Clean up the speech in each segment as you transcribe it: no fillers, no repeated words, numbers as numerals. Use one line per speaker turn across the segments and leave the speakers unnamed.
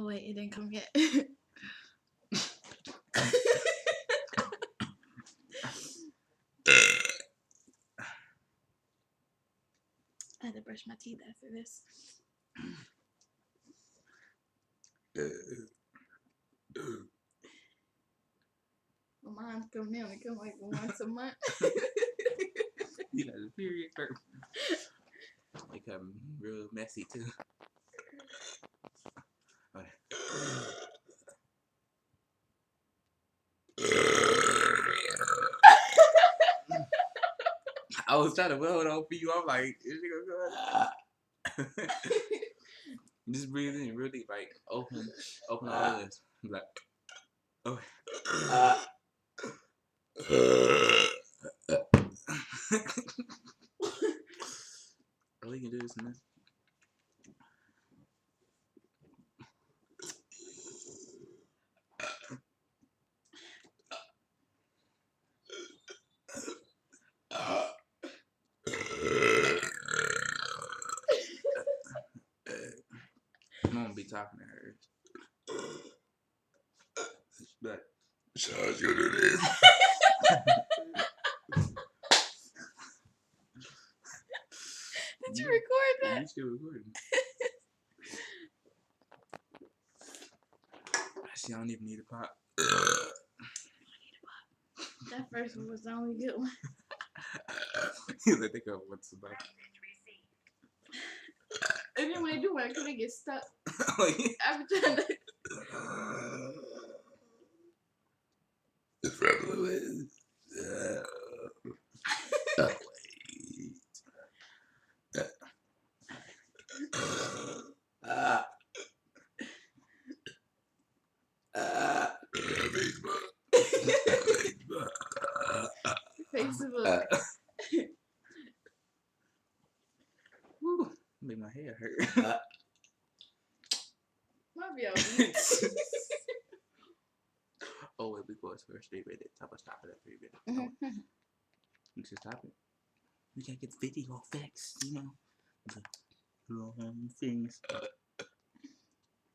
Oh wait, it didn't come yet. I had to brush my teeth after this. My mom's coming in and come like once a month.
You got a period first. They come real messy too. Okay. I was trying to weld it on for you. I'm like, is she gonna go? Just breathe in real deep, like open all this. Like, okay. We can do this in this. I'm gonna be talking to her. But so I was gonna do this.
Did you record that?
You still recording? See, I don't even need a pop.
That first one was the only good one.
He's like, think of what's about.
And then when I do it, I get stuck.
Oh, yeah.
I'm trying to.
It's probably
Facebook.
Woo, made my hair hurt.
Might be
Oh wait, we go for a 3-minute. Top of stop it at 3 minutes.
Mm-hmm.
Oh, we should stop it. We can't get video effects, you know. Long things.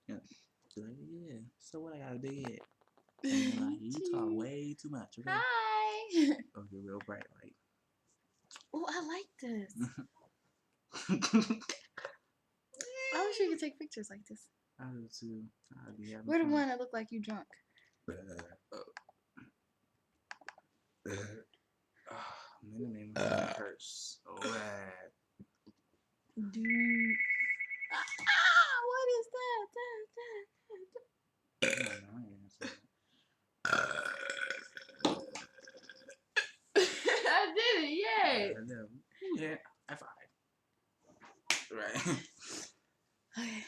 Yeah. So, yeah. So what I gotta do yet? Like, you talk way too much. Okay?
Hi.
Oh, you're real bright light.
Oh, I like this. I wish you could take pictures like this.
I do too.
We're the one that look like you drunk.
Man, the name hurts so bad.
Dude. What is that? I did it, yay!
Yeah, high five. Right.
Okay.